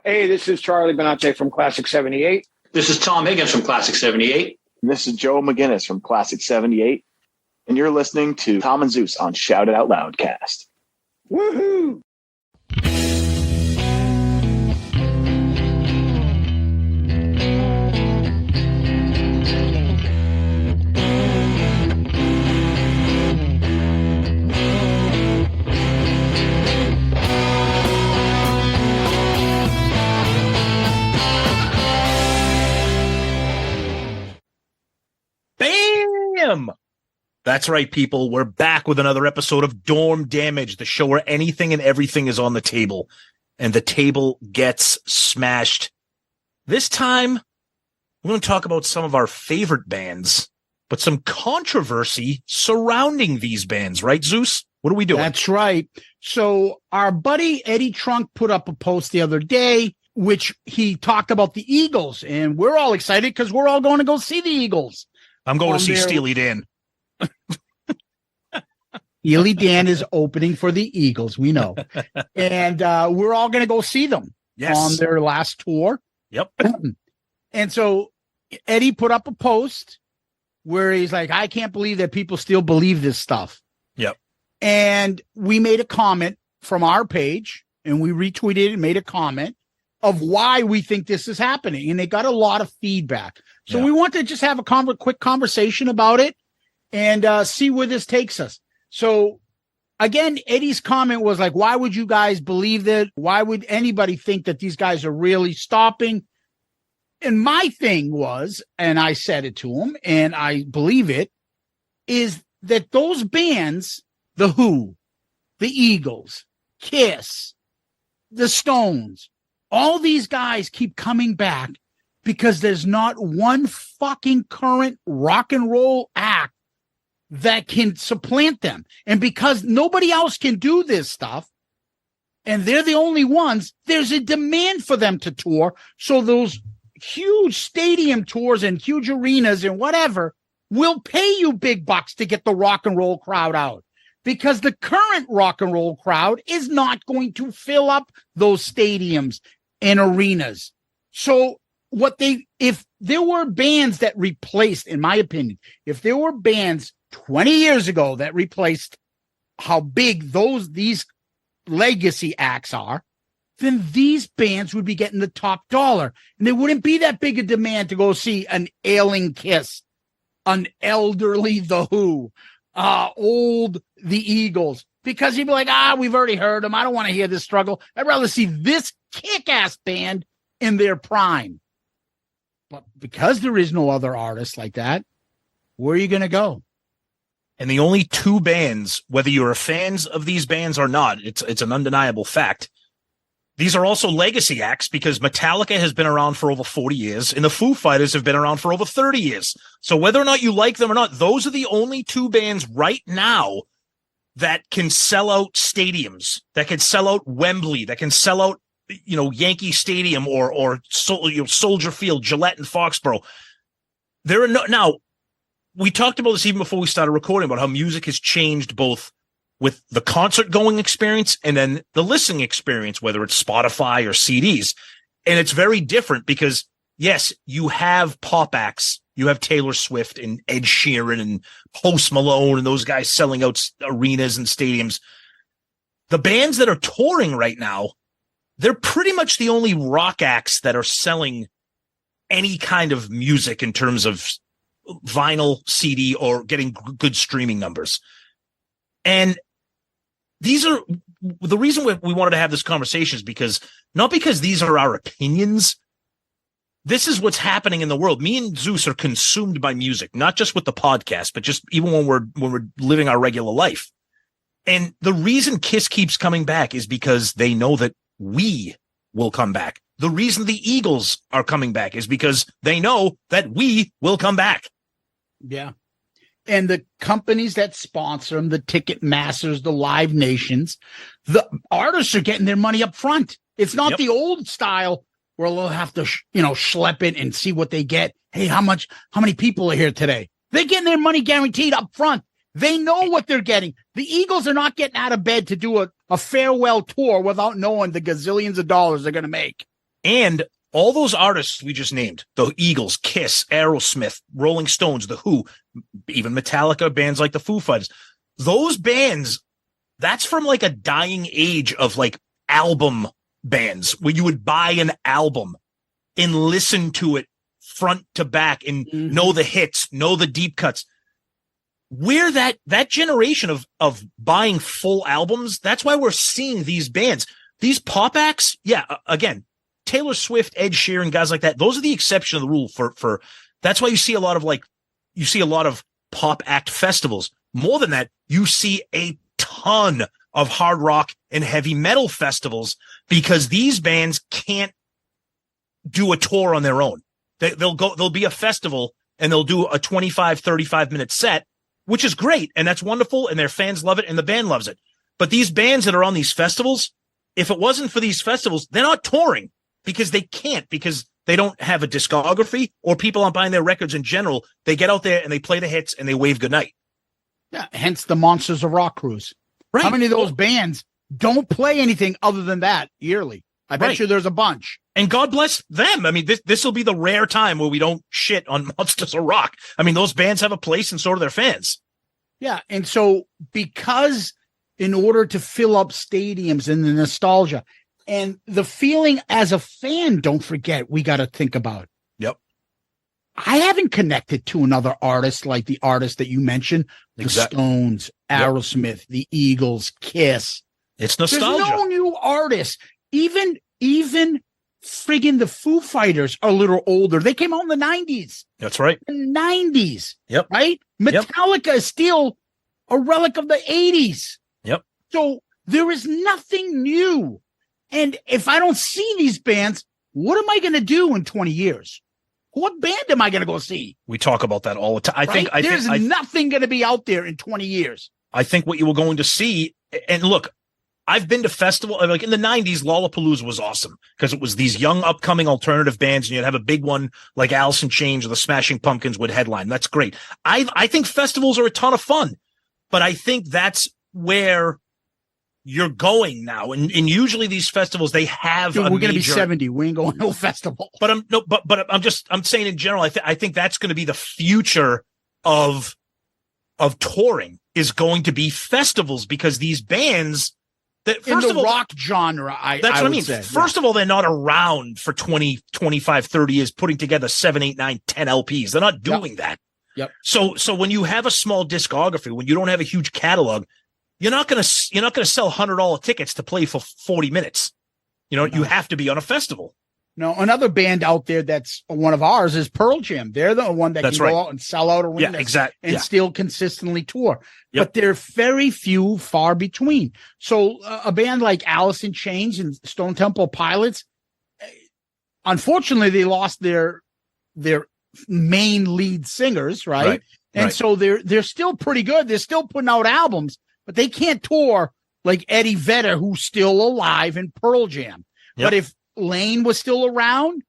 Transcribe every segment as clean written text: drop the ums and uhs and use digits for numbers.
Hey, this is Charlie Benante from Classic 78. This is Tom Higgins from Classic 78. This is Joe McGinnis from Classic 78. And you're listening to Tom and Zeus on Shout It Out Loudcast. Woohoo! Bam! That's right, people. We're back with another episode of Dorm Damage, the show where anything and everything is on the table, and the table gets smashed. This time, we're going to talk about some of our favorite bands, but some controversy surrounding these bands, right, Zeus? What are we doing? That's right. So our buddy Eddie Trunk put up a post the other day, which he talked about the Eagles, and we're all excited because we're all going to go see the Eagles. I'm going to see Steely Dan. Steely Dan is opening for the Eagles, we know. And we're all going to go see them on their last tour. Yep. And so Eddie put up a post where he's like, I can't believe that people still believe this stuff. Yep. And we made a comment from our page, and we retweeted and made a comment of why we think this is happening. And they got a lot of feedback. So we want to just have a quick conversation about it and see where this takes us. So again, Eddie's comment was like, why would you guys believe that? Why would anybody think that these guys are really stopping? And my thing was, and I said it to him, and I believe it, is that those bands, The Who, the Eagles, Kiss, the Stones, all these guys keep coming back because there's not one fucking current rock and roll act that can supplant them. And because nobody else can do this stuff, and they're the only ones, there's a demand for them to tour. So those huge stadium tours and huge arenas and whatever will pay you big bucks to get the rock and roll crowd out. Because the current rock and roll crowd is not going to fill up those stadiums and arenas. So if there were bands that replaced, in my opinion, if there were bands 20 years ago that replaced how big these legacy acts are, then these bands would be getting the top dollar. And there wouldn't be that big a demand to go see an ailing Kiss, an elderly The Who, old The Eagles, because you'd be like, we've already heard them. I don't want to hear this struggle. I'd rather see this kick-ass band in their prime. But because there is no other artist like that, where are you going to go? And the only two bands, whether you're fans of these bands or not, it's an undeniable fact. These are also legacy acts because Metallica has been around for over 40 years and the Foo Fighters have been around for over 30 years. So whether or not you like them or not, those are the only two bands right now that can sell out stadiums, that can sell out Wembley, that can sell out, Yankee Stadium or Soldier Field, Gillette and Foxborough. There are now, we talked about this even before we started recording about how music has changed both with the concert going experience and then the listening experience, whether it's Spotify or CDs. And it's very different because, yes, you have pop acts. You have Taylor Swift and Ed Sheeran and Post Malone and those guys selling out arenas and stadiums. The bands that are touring right now, they're pretty much the only rock acts that are selling any kind of music in terms of vinyl, CD, or getting good streaming numbers. And these are the reason we wanted to have this conversation is because not because these are our opinions. This is what's happening in the world. Me and Zeus are consumed by music, not just with the podcast, but just even when we're living our regular life. And the reason Kiss keeps coming back is because they know that we will come back. The reason the Eagles are coming back is because they know that we will come back. Yeah. And the companies that sponsor them, the Ticket Masters, the Live Nations, the artists are getting their money up front. It's not the old style where they'll have to, schlep it and see what they get. Hey, how many people are here today? They're getting their money guaranteed up front. They know what they're getting. The Eagles are not getting out of bed to do a farewell tour without knowing the gazillions of dollars they're going to make. And all those artists we just named, the Eagles, Kiss, Aerosmith, Rolling Stones, The Who, even Metallica, bands like the Foo Fighters, those bands, that's from like a dying age of like album bands where you would buy an album and listen to it front to back and know the hits, know the deep cuts. We're that generation of buying full albums. That's why we're seeing these bands, these pop acts. Yeah. Again, Taylor Swift, Ed Sheeran, guys like that. Those are the exception of the rule for that's why you see a lot of pop act festivals. More than that, you see a ton of hard rock and heavy metal festivals because these bands can't do a tour on their own. There'll be a festival and they'll do a 25, 35-minute set, which is great. And that's wonderful. And their fans love it and the band loves it. But these bands that are on these festivals, if it wasn't for these festivals, they're not touring because they can't, because they don't have a discography or people aren't buying their records in general. They get out there and they play the hits and they wave goodnight. Yeah, hence the Monsters of Rock cruise. Right. How many of those bands don't play anything other than that yearly? I bet you there's a bunch. And God bless them. I mean, this will be the rare time where we don't shit on Monsters of Rock. I mean, those bands have a place and so do their fans. Yeah. And so because in order to fill up stadiums and the nostalgia and the feeling as a fan, don't forget, we got to think about. Yep. I haven't connected to another artist like the artist that you mentioned, the Stones, Aerosmith, the Eagles, Kiss. It's nostalgia. There's no new artists. Even friggin' the Foo Fighters are a little older. They came out in the 90s. That's right. The 90s. Yep. Right? Metallica is still a relic of the 80s. Yep. So there is nothing new. And if I don't see these bands, what am I going to do in 20 years? What band am I going to go see? We talk about that all the time. I think there's nothing going to be out there in 20 years. I think what you were going to see, and look, I've been to festival, like in the 90s, Lollapalooza was awesome because it was these young upcoming alternative bands and you'd have a big one like Alice in Chains or the Smashing Pumpkins would headline. That's great. I think festivals are a ton of fun, but I think that's where you're going now. And usually these festivals, they have we're going to be 70. We ain't going to no festival. But I'm saying in general, I think that's going to be the future of touring is going to be festivals because these bands, in the rock genre, that's what I mean. First of all, they're not around for 20, 25, 30 years putting together 7, 8, 9, 10 LPs. They're not doing that. Yep. So when you have a small discography, when you don't have a huge catalog, you're not going to sell $100 tickets to play for 40 minutes. You have to be on a festival. No, another band out there that's one of ours is Pearl Jam. They're the one that can go out and sell out arenas and still consistently tour. Yep. But they're very few, far between. So a band like Alice in Chains and Stone Temple Pilots, unfortunately, they lost their main lead singers, right? And so they're still pretty good. They're still putting out albums, but they can't tour like Eddie Vedder, who's still alive in Pearl Jam. Yep. But if Lane was still around,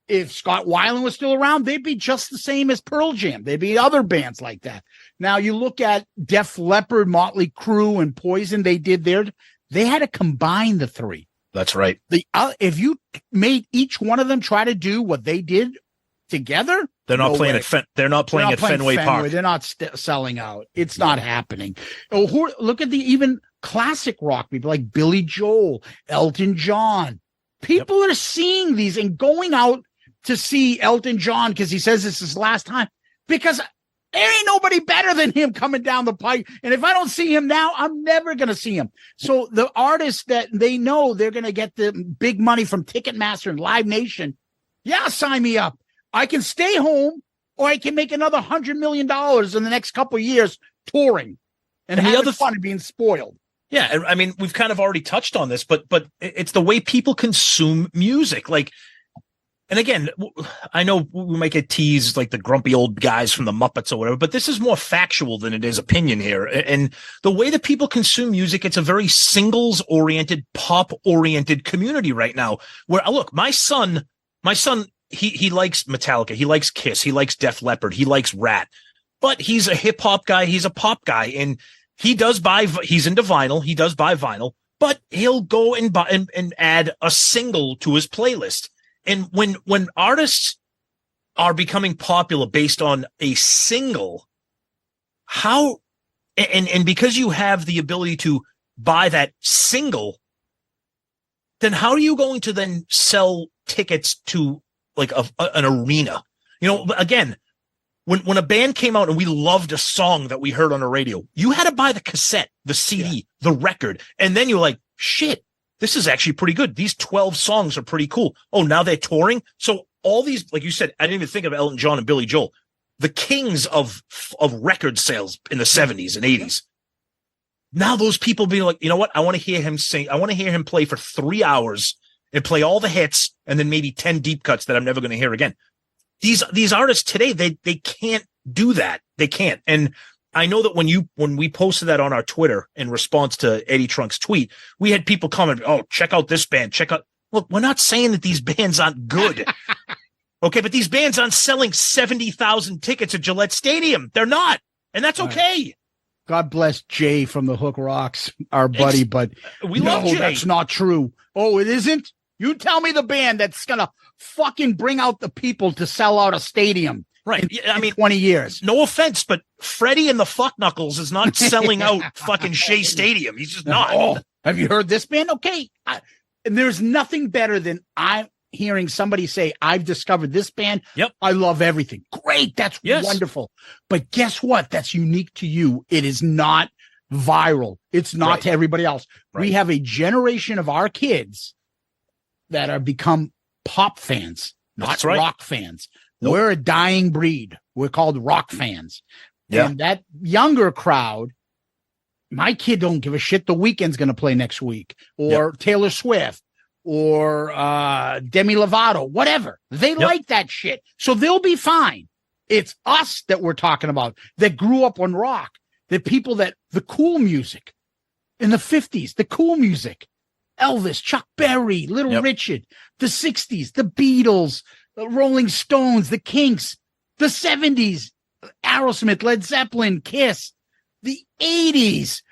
if Scott Weiland was still around, they'd be just the same as Pearl Jam. They'd be other bands like that. Now you look at Def Leppard, Motley Crue, and Poison. They had to combine the three. That's right. If you made each one of them try to do what they did together, they're not playing at Fenway Park. They're not selling out. It's not happening. Look at the even classic rock people like Billy Joel, Elton John. People are seeing these and going out to see Elton John because he says it's his last time, because there ain't nobody better than him coming down the pike. And if I don't see him now, I'm never going to see him. So the artists that they know they're going to get the big money from Ticketmaster and Live Nation, sign me up. I can stay home or I can make another $100 million in the next couple of years touring and having fun and being spoiled. Yeah, I mean, we've kind of already touched on this, but it's the way people consume music. Like, and again, I know we might get teased like the grumpy old guys from the Muppets or whatever, but this is more factual than it is opinion here. And the way that people consume music, it's a very singles-oriented, pop-oriented community right now. Where, look, my son, he likes Metallica, he likes Kiss, he likes Def Leppard, he likes Rat, but he's a hip-hop guy, he's a pop guy, and he's into vinyl. He does buy vinyl, but he'll go and buy and add a single to his playlist. And when artists are becoming popular based on a single, how and because you have the ability to buy that single, then how are you going to then sell tickets to like an arena? You know, again, when a band came out and we loved a song that we heard on the radio, you had to buy the cassette, the CD, the record, and then you're like, shit, this is actually pretty good. These 12 songs are pretty cool. Oh, now they're touring. So all these, like you said, I didn't even think of Elton John and Billy Joel, the kings of record sales in the 70s and 80s. Now those people being like, you know what? I want to hear him sing. I want to hear him play for 3 hours and play all the hits and then maybe 10 deep cuts that I'm never going to hear again. These artists today, they can't do that. They can't. And I know that when we posted that on our Twitter in response to Eddie Trunk's tweet, we had people comment, oh, check out this band. Look, we're not saying that these bands aren't good. Okay, but these bands aren't selling 70,000 tickets at Gillette Stadium. They're not. And that's okay. God bless Jay from the Hook Rocks, our buddy, but we love Jay. That's not true. Oh, it isn't? You tell me the band that's going to fucking bring out the people to sell out a stadium. Right. I mean, 20 years. No offense, but Freddie and the Fuck Knuckles is not selling out fucking Shea Stadium. He's just not. Oh, have you heard this band? Okay. And there's nothing better than I'm hearing somebody say, I've discovered this band. Yep. I love everything. Great. That's wonderful. But guess what? That's unique to you. It is not viral. It's not to everybody else. Right. We have a generation of our kids that are become pop fans, not rock fans. Nope. We're a dying breed. We're called rock fans. Yeah. And that younger crowd, my kid don't give a shit. The Weeknd's going to play next week, or Taylor Swift, or Demi Lovato, whatever. They like that shit. So they'll be fine. It's us that we're talking about that grew up on rock, the people that the cool music in the 50s, the cool music, Elvis, Chuck Berry, Little Richard, the 60s, the Beatles, the Rolling Stones, the Kinks, the 70s, Aerosmith, Led Zeppelin, Kiss, the 80s,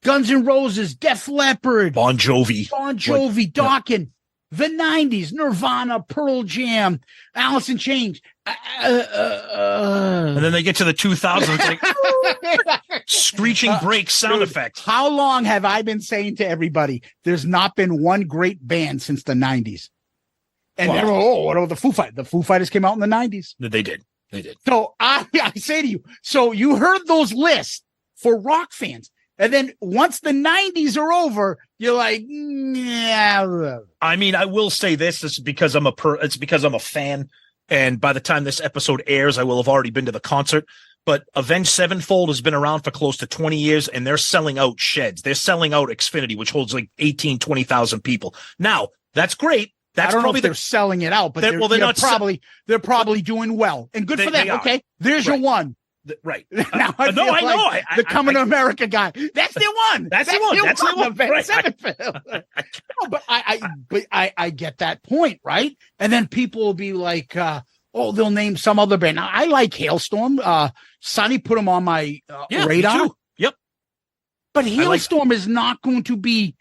Guns N' Roses, Def Leppard, Bon Jovi, Dokken, the 90s, Nirvana, Pearl Jam, Alice in Chains. And then they get to the 2000s, like screeching brake sound effect. How long have I been saying to everybody, there's not been one great band since the 90s? And everyone, what about the Foo Fighters? The Foo Fighters came out in the 90s. They did. So I say to you, so you heard those lists for rock fans. And then once the 90s are over, you're like, yeah. I mean, I will say this. It's because I'm a fan. And by the time this episode airs, I will have already been to the concert. But Avenged Sevenfold has been around for close to 20 years, and they're selling out sheds. They're selling out Xfinity, which holds like 20,000 people. Now, that's great. That's I don't probably know if they're selling it out, but they're probably doing well, and good for them. Okay, there's your one. Right. Now I know. The Coming to America guy. That's the one. That's the one. That's the one. Right. No, but I get that point, right? And then people will be like, they'll name some other band. Now, I like Hailstorm. Sonny put them on my radar. Yep. But Hailstorm is not going to be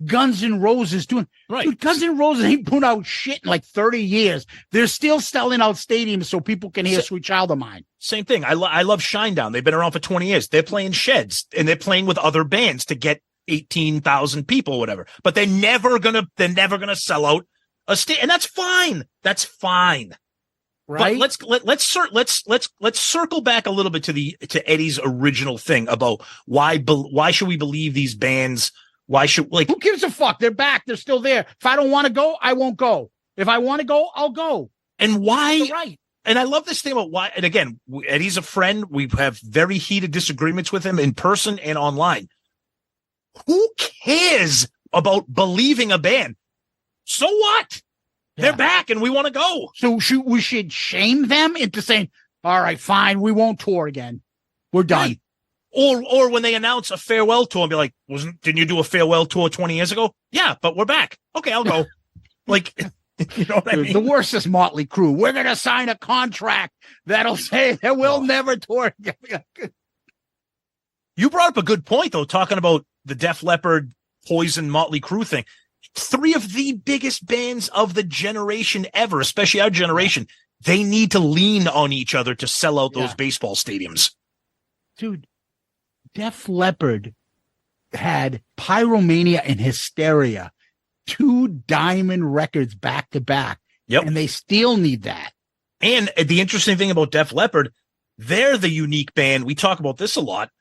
Guns N' Roses doing. Right. Dude, Guns N' Roses ain't put out shit in like 30 years. They're still selling out stadiums so people can hear Sweet Child of Mine. Same thing. I love Shinedown. They've been around for 20 years. They're playing sheds and they're playing with other bands to get 18,000 people, whatever. But they're never gonna sell out a and that's fine. That's fine. Right. But let's circle back a little bit to Eddie's original thing about why should we believe these bands? Why should who gives a fuck? They're back. They're still there. If I don't want to go, I won't go. If I want to go, I'll go. And why? You're right. And I love this thing about why. And again, Eddie's a friend. We have very heated disagreements with him in person and online. Who cares about believing a band? So what? Yeah. They're back and we want to go. So we should shame them into saying, all right, fine, we won't tour again. We're done. Right. Or when they announce a farewell tour and be like, didn't you do a farewell tour 20 years ago? Yeah, but we're back. Okay, I'll go. You know what I mean? The worst is Motley Crue. We're going to sign a contract that'll say that we'll never tour again. You brought up a good point, though, talking about the Def Leppard Poison, Motley Crue thing. Three of the biggest bands of the generation ever, especially our generation. They need to lean on each other to sell out those baseball stadiums. Dude, Def Leppard had Pyromania and Hysteria, 2 diamond records back to back. Yep. And they still need that. And the interesting thing about Def Leppard, they're the unique band. We talk about this a lot.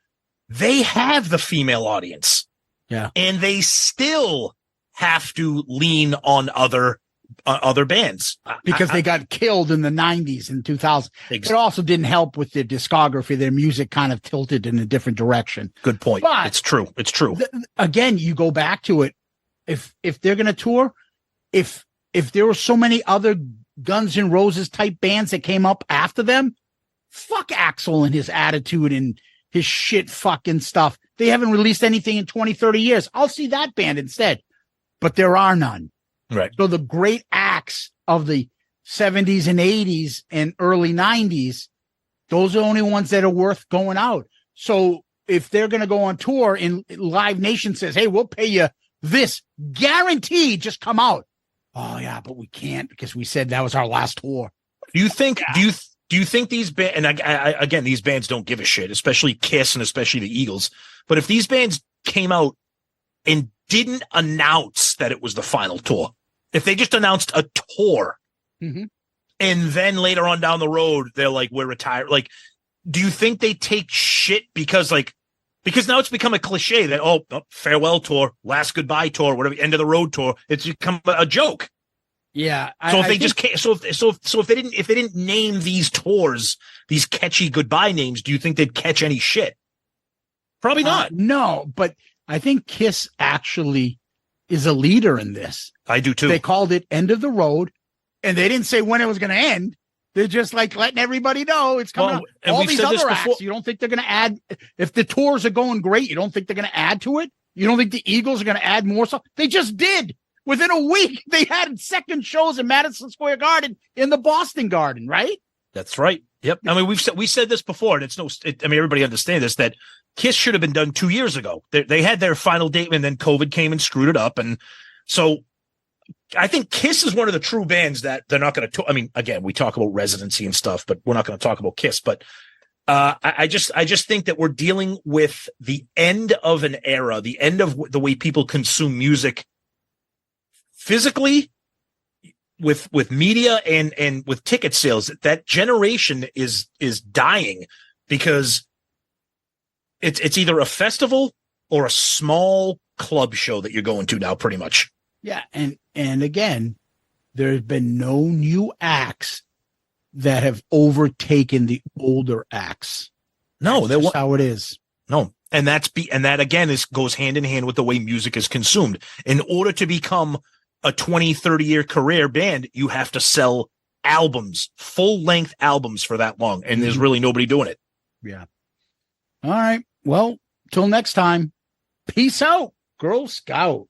They have the female audience. Yeah. And they still have to lean on other bands because they got killed in the 90s and 2000s. It also didn't help with their discography. Their music kind of tilted in a different direction. Good point. But it's true. Again, you go back to it. If they're going to tour, if there were so many other Guns N' Roses type bands that came up after them, fuck Axl and his attitude and his shit fucking stuff. They haven't released anything in 20, 30 years. I'll see that band instead. But there are none. Right. So the great acts of the 70s and 80s and early 90s, those are the only ones that are worth going out. So if they're going to go on tour and Live Nation says, hey, we'll pay you this, guaranteed, just come out. Oh, yeah, but we can't because we said that was our last tour. Do you think these bands, and again, these bands don't give a shit, especially Kiss and especially the Eagles. But if these bands came out and didn't announce that it was the final tour, if they just announced a tour, and then later on down the road, they're like, we're retired. Like, do you think they take shit because now it's become a cliche that, oh, farewell tour, last goodbye tour, whatever, end of the road tour. It's become a joke. Yeah. So if they didn't name these tours, these catchy goodbye names, do you think they'd catch any shit? Probably not. No, but I think Kiss actually is a leader in this. I do too. They called it End of the Road, and they didn't say when it was going to end. They're just like letting everybody know it's coming up. All these other acts, you don't think they're going to add? If the tours are going great, you don't think they're going to add to it? You don't think the Eagles are going to add more stuff? They just did. Within a week, they had second shows in Madison Square Garden in the Boston Garden, right? That's right. Yep. I mean, we said this before, and everybody understands this, that Kiss should have been done 2 years ago. They had their final date, and then COVID came and screwed it up. And so I think Kiss is one of the true bands that they're not going to. I mean, again, we talk about residency and stuff, but we're not going to talk about Kiss. But I just think that we're dealing with the end of an era, the end of the way people consume music physically, with media and with ticket sales. That generation is dying because it's either a festival or a small club show that you're going to now, pretty much. Yeah, and again, there's been no new acts that have overtaken the older acts. No, that's how it is. No, and that again goes hand in hand with the way music is consumed. In order to become a 20, 30-year career band, you have to sell albums, full-length albums for that long, and there's really nobody doing it. Yeah. All right. Well, till next time. Peace out, Girl Scout.